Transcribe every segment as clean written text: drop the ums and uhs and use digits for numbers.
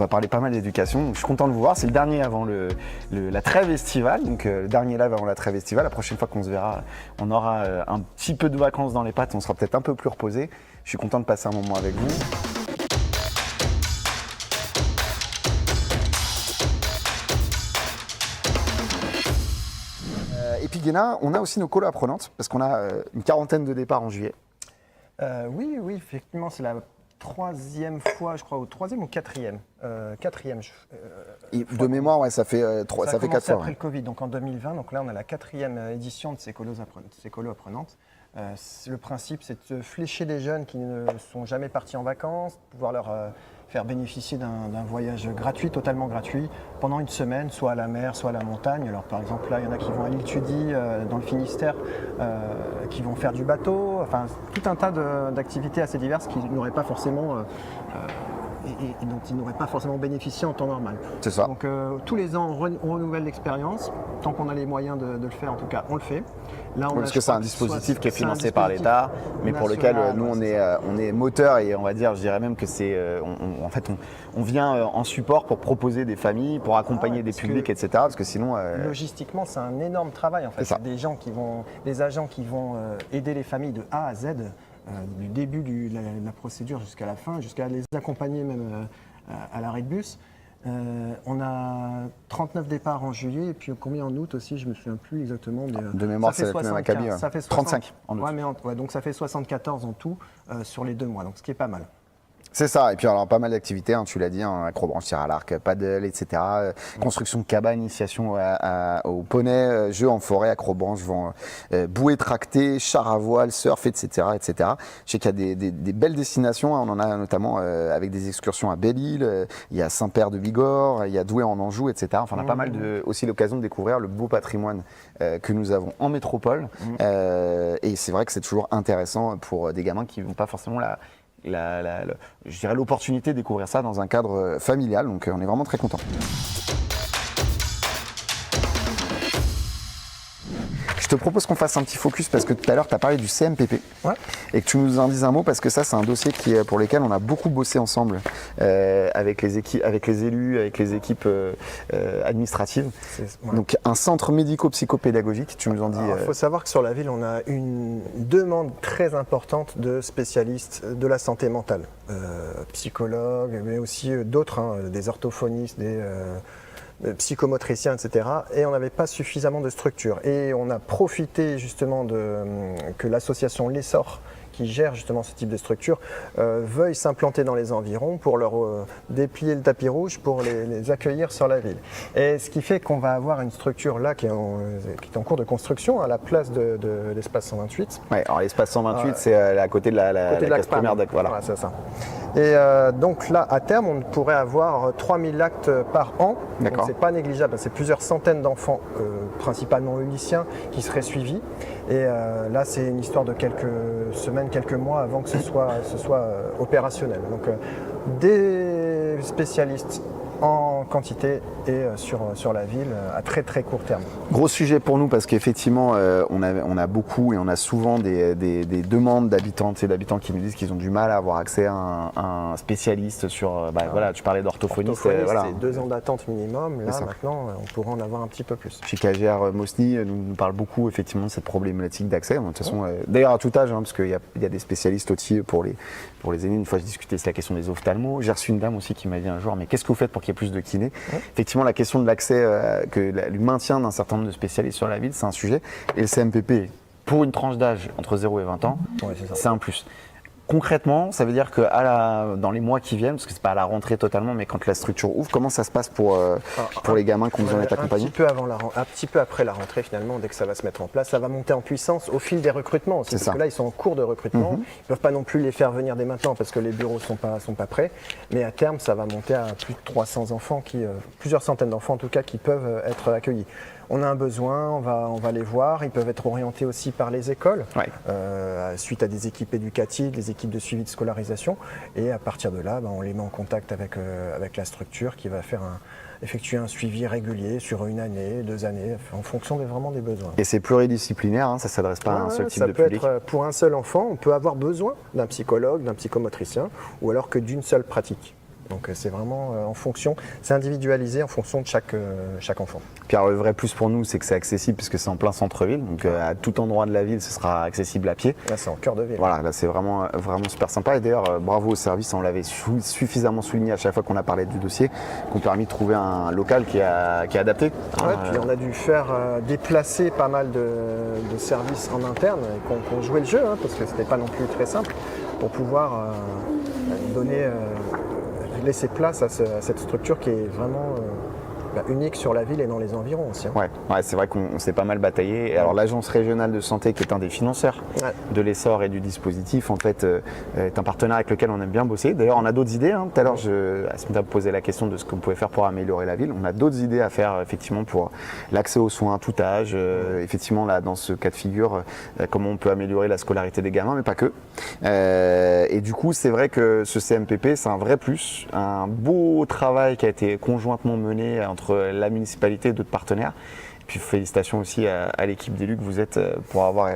va parler pas mal d'éducation. Je suis content de vous voir. C'est le dernier avant la trêve estivale. Donc le dernier live avant la trêve estivale. La prochaine fois qu'on se verra, on aura un petit peu de vacances dans les pattes. On sera peut-être un peu plus reposé. Je suis content de passer un moment avec vous. Et puis Guéna, on a aussi nos colos apprenantes parce qu'on a une quarantaine de départs en juillet. Oui, effectivement, c'est la troisième fois, je crois, ou troisième ou quatrième. Quatrième. De mémoire, ouais, ça fait 4 fois. Après le Covid, donc en 2020. Donc là, on a la quatrième édition de ces colos apprenantes. Le principe, c'est de flécher des jeunes qui ne sont jamais partis en vacances, pouvoir leur faire bénéficier d'un voyage gratuit, totalement gratuit, pendant une semaine, soit à la mer, soit à la montagne. Alors par exemple, là, il y en a qui vont à l'île Tudy, dans le Finistère, qui vont faire du bateau, enfin tout un tas d'activités assez diverses qu'ils n'auraient pas forcément et dont ils n'auraient pas forcément bénéficié en temps normal. C'est ça. Donc tous les ans, on renouvelle l'expérience. Tant qu'on a les moyens de le faire, en tout cas, on le fait. Là, parce que c'est un dispositif qui est financé par l'État, mais pour lequel nous, on est moteur et on va dire, je dirais même que c'est, on vient en support pour proposer des familles, pour accompagner des publics, etc. Parce que sinon, logistiquement, c'est un énorme travail en fait. C'est des agents qui vont aider les familles de A à Z. Du début de la procédure jusqu'à la fin, jusqu'à les accompagner même à l'arrêt de bus. On a 39 départs en juillet et puis combien en août aussi, je ne me souviens plus exactement. Mais, de mémoire, c'est la même acabit. Ça fait 35 en août. Donc ça fait 74 en tout sur les 2 mois, donc ce qui est pas mal. C'est ça, et puis alors pas mal d'activités, tu l'as dit, acrobranche, tir à l'arc, paddle, etc. Construction de cabane, initiation au poney, jeux en forêt, acrobranche, bouée tractée, char à voile, surf, etc. etc. Je sais qu'il y a des belles destinations, on en a notamment avec des excursions à Belle-Île, il y a Saint-Père de Bigorre, il y a Douai en Anjou, etc. Enfin, on a pas mal aussi l'occasion de découvrir le beau patrimoine que nous avons en métropole. Et c'est vrai que c'est toujours intéressant pour des gamins qui n'ont pas forcément je dirais l'opportunité de découvrir ça dans un cadre familial, donc on est vraiment très contents. Je te propose qu'on fasse un petit focus parce que tout à l'heure tu as parlé du CMPP et que tu nous en dises un mot parce que ça c'est un dossier pour lequel on a beaucoup bossé ensemble avec les élus, avec les équipes administratives. Donc un centre médico-psychopédagogique, tu nous en dis. Il faut savoir que sur la ville on a une demande très importante de spécialistes de la santé mentale, psychologues mais aussi d'autres, des orthophonistes, des psychomotriciens, etc. Et on n'avait pas suffisamment de structures. Et on a profité justement que l'association L'Essor, qui gère justement ce type de structure, veuille s'implanter dans les environs pour leur déplier le tapis rouge pour les accueillir sur la ville. Et ce qui fait qu'on va avoir une structure là qui est en cours de construction à la place de l'espace 128. Oui, alors l'espace 128 c'est à côté de la classe primaire. Voilà, c'est ça. Et donc là, à terme, on pourrait avoir 3000 actes par an. Donc c'est pas négligeable, c'est plusieurs centaines d'enfants, principalement lycéens, qui seraient suivis. Et là, c'est une histoire de quelques semaines, quelques mois avant que ce soit opérationnel. Donc des spécialistes en quantité et sur la ville à très très court terme. Gros sujet pour nous parce qu'effectivement on a beaucoup et on a souvent des demandes d'habitantes et d'habitants qui nous disent qu'ils ont du mal à avoir accès à un spécialiste sur, voilà, tu parlais d'orthophoniste. Voilà. C'est 2 ans d'attente minimum, là maintenant on pourrait en avoir un petit peu plus. Chez KGR Mosny nous parle beaucoup effectivement de cette problématique d'accès. De toute façon, d'ailleurs à tout âge, parce qu'il y a des spécialistes aussi pour les aînés. Une fois je discutais, c'est la question des ophtalmos. J'ai reçu une dame aussi qui m'a dit un jour, mais qu'est-ce que vous faites pour qu'il y ait plus de kinés? Effectivement, la question de l'accès, le maintien d'un certain nombre de spécialistes sur la ville, c'est un sujet. Et le CMPP, pour une tranche d'âge entre 0 et 20 ans, c'est un plus. Concrètement, ça veut dire que dans les mois qui viennent, parce que c'est pas à la rentrée totalement, mais quand la structure ouvre, comment ça se passe pour les gamins qui ont besoin d'être accompagnés? Un petit peu après la rentrée finalement, dès que ça va se mettre en place, ça va monter en puissance au fil des recrutements aussi, parce que là ils sont en cours de recrutement, ils ne peuvent pas non plus les faire venir dès maintenant parce que les bureaux sont pas prêts, mais à terme ça va monter à plus de 300 enfants, plusieurs centaines d'enfants en tout cas qui peuvent être accueillis. On a un besoin, on va les voir, ils peuvent être orientés aussi par les écoles, suite à des équipes éducatives, des équipes de suivi de scolarisation, et à partir de là, on les met en contact avec la structure qui va effectuer un suivi régulier sur 1 année, 2 années, en fonction vraiment des besoins. Et c'est pluridisciplinaire, ça ne s'adresse pas à un seul type de public? Ça peut être pour un seul enfant, on peut avoir besoin d'un psychologue, d'un psychomotricien, ou alors que d'une seule pratique. Donc c'est vraiment en fonction, c'est individualisé en fonction de chaque enfant. Puis alors, le vrai plus pour nous, c'est que c'est accessible puisque c'est en plein centre-ville, donc à tout endroit de la ville, ce sera accessible à pied. Là c'est en cœur de ville. Voilà, là c'est vraiment super sympa. Et d'ailleurs, bravo au service, on l'avait suffisamment souligné à chaque fois qu'on a parlé du dossier, qu'on permis de trouver un local qui est adapté. Ouais, puis on a dû faire déplacer pas mal de services en interne qui ont joué le jeu, hein, parce que c'était pas non plus très simple, pour pouvoir laisser place à cette structure qui est vraiment unique sur la ville et dans les environs aussi. Ouais, c'est vrai qu'on s'est pas mal bataillé. Et alors l'Agence régionale de santé, qui est un des financeurs de l'essor et du dispositif, en fait, est un partenaire avec lequel on aime bien bosser. D'ailleurs, on a d'autres idées. Tout à l'heure, Asmita me posait la question de ce qu'on pouvait faire pour améliorer la ville. On a d'autres idées à faire, effectivement, pour l'accès aux soins à tout âge. Effectivement, là, dans ce cas de figure, comment on peut améliorer la scolarité des gamins, mais pas que. Et du coup, c'est vrai que ce CMPP, c'est un vrai plus, un beau travail qui a été conjointement mené entre la municipalité et d'autres partenaires. Et puis félicitations aussi à l'équipe d'élus que vous êtes pour avoir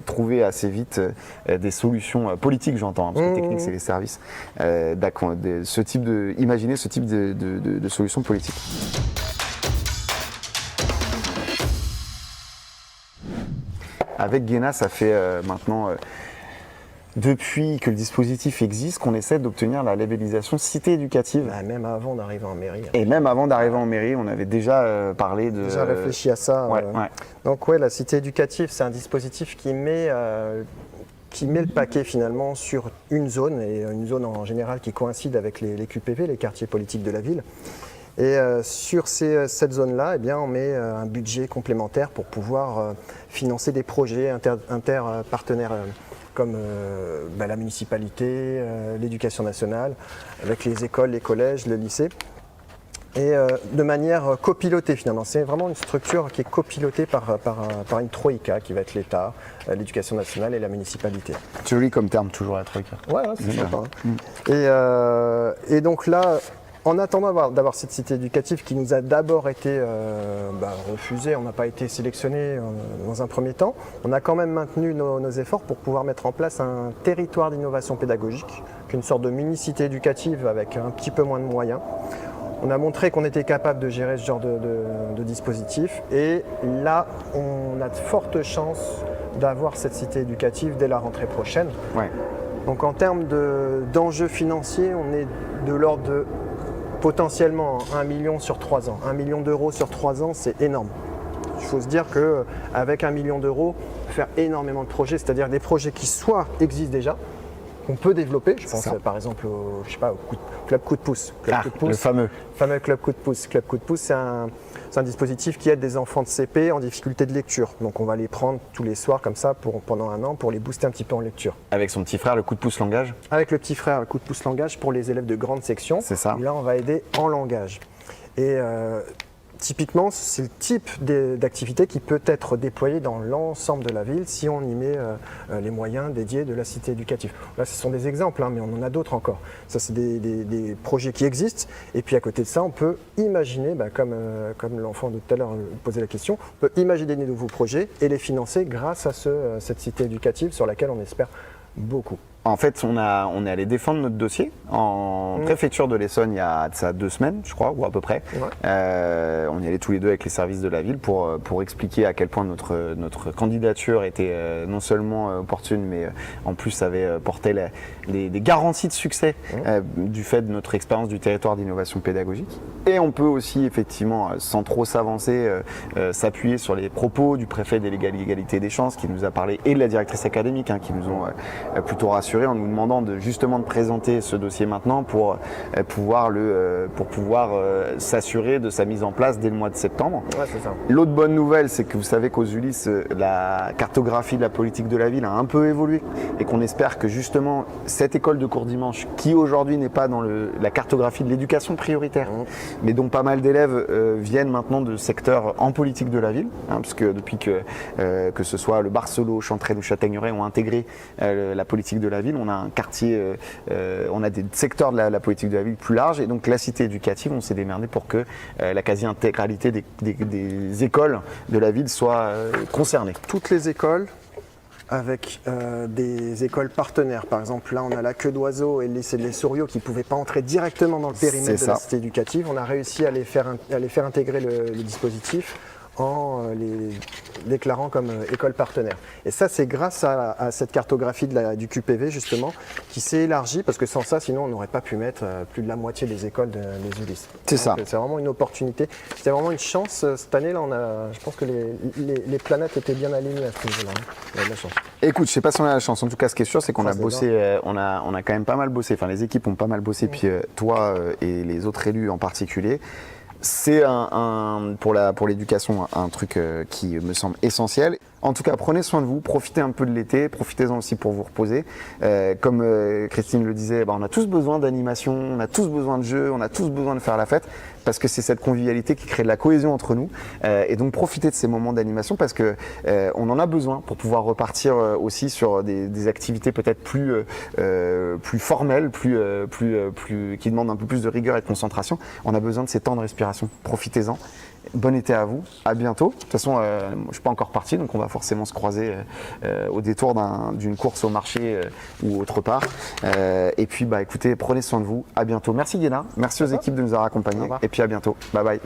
trouvé assez vite des solutions politiques, j'entends, parce que technique c'est les services, imaginer ce type de solutions politiques. Avec Guéna, ça fait maintenant depuis que le dispositif existe, qu'on essaie d'obtenir la labellisation cité éducative. Même avant d'arriver en mairie. Et même avant d'arriver en mairie, on avait déjà parlé de... Déjà réfléchi à ça. Donc la cité éducative, c'est un dispositif qui met le paquet finalement sur une zone, et une zone en général qui coïncide avec les QPV, les quartiers politiques de la ville. Et sur cette zone-là, on met un budget complémentaire pour pouvoir financer des projets interpartenaires comme la municipalité, l'éducation nationale, avec les écoles, les collèges, le lycée. Et de manière copilotée finalement. C'est vraiment une structure qui est copilotée par une troïka qui va être l'État, l'éducation nationale et la municipalité. Joli comme terme, toujours la troïka. Ouais, c'est sympa. Et donc là, en attendant d'avoir cette cité éducative qui nous a d'abord été refusée, on n'a pas été sélectionné dans un premier temps, on a quand même maintenu nos efforts pour pouvoir mettre en place un territoire d'innovation pédagogique, qui est une sorte de mini-cité éducative avec un petit peu moins de moyens. On a montré qu'on était capable de gérer ce genre de dispositif, et là, on a de fortes chances d'avoir cette cité éducative dès la rentrée prochaine. Ouais. Donc en termes d'enjeux financiers, on est de l'ordre de potentiellement 1 million sur 3 ans. 1 million d'euros sur 3 ans, c'est énorme. Il faut se dire qu'avec 1 million d'euros, faire énormément de projets, c'est-à-dire des projets qui soit existent déjà, qu'on peut développer. Je pense par exemple au Club Coup de Pouce. Le fameux Club Coup de Pouce. Club Coup de Pouce, c'est un dispositif qui aide des enfants de CP en difficulté de lecture. Donc on va les prendre tous les soirs comme ça pendant 1 an pour les booster un petit peu en lecture. Avec son petit frère, le Coup de Pouce langage. Avec le petit frère, le Coup de Pouce langage pour les élèves de grande section. C'est ça. Et là, on va aider en langage. Et typiquement, c'est le type d'activité qui peut être déployé dans l'ensemble de la ville si on y met les moyens dédiés de la cité éducative. Là, ce sont des exemples, mais on en a d'autres encore. Ça, c'est des projets qui existent. Et puis, à côté de ça, on peut imaginer, comme l'enfant de tout à l'heure posait la question, on peut imaginer des nouveaux projets et les financer grâce à cette cité éducative sur laquelle on espère beaucoup. En fait, on est allé défendre notre dossier en préfecture de l'Essonne il y a de ça 2 semaines, je crois, ou à peu près. Ouais. On y allait tous les deux avec les services de la ville pour expliquer à quel point notre candidature était non seulement opportune, mais en plus avait porté des garanties de succès du fait de notre expérience du territoire d'innovation pédagogique. Et on peut aussi, effectivement, sans trop s'avancer, s'appuyer sur les propos du préfet de l'égalité des chances qui nous a parlé, et de la directrice académique qui nous ont plutôt rassurés en nous demandant justement de présenter ce dossier maintenant pour pouvoir s'assurer de sa mise en place dès le mois de septembre. Ouais, c'est ça. L'autre bonne nouvelle, c'est que vous savez qu'aux Ulysse, la cartographie de la politique de la ville a un peu évolué et qu'on espère que justement cette école de cours dimanche, qui aujourd'hui n'est pas dans la cartographie de l'éducation prioritaire, mais dont pas mal d'élèves viennent maintenant de secteurs en politique de la ville, parce que depuis que ce soit le Barcelot, Chanterelle ou Châtaigneraie ont intégré la politique de la ville, on a un quartier, on a des secteurs de la politique de la ville plus larges, et donc la cité éducative, on s'est démerdé pour que la quasi-intégralité des écoles de la ville soit concernée. Toutes les écoles avec des écoles partenaires. Par exemple, là, on a la Queue d'Oiseau et le lycée de Les Souriaux qui ne pouvaient pas entrer directement dans le périmètre de la cité éducative. On a réussi à les faire intégrer le dispositif en les déclarant comme école partenaire. Et ça, c'est grâce à cette cartographie du QPV, justement, qui s'est élargie, parce que sans ça, sinon, on n'aurait pas pu mettre plus de la moitié des écoles des Ulysses. C'est ça. C'est vraiment une opportunité. C'était vraiment une chance. Cette année, là, je pense que les planètes étaient bien alignées à ce niveau-là. On a de la chance. Écoute, je sais pas si on a la chance. En tout cas, ce qui est sûr, c'est qu'on a bossé, on a quand même pas mal bossé. Enfin, les équipes ont pas mal bossé, puis toi et les autres élus en particulier. C'est pour l'éducation un truc qui me semble essentiel. En tout cas, prenez soin de vous, profitez un peu de l'été, profitez-en aussi pour vous reposer. Comme Christine le disait, on a tous besoin d'animation, on a tous besoin de jeux, on a tous besoin de faire la fête, parce que c'est cette convivialité qui crée de la cohésion entre nous. Et donc profitez de ces moments d'animation parce que on en a besoin pour pouvoir repartir aussi sur des activités peut-être plus formelles, qui demandent un peu plus de rigueur et de concentration. On a besoin de ces temps de respiration. Profitez-en. Bon été à vous, à bientôt. De toute façon, je ne suis pas encore parti, donc on va forcément se croiser au détour d'une course au marché ou autre part. Et puis, écoutez, prenez soin de vous. À bientôt. Merci Guéna, merci aux équipes de nous avoir accompagnés. Et puis à bientôt. Bye bye.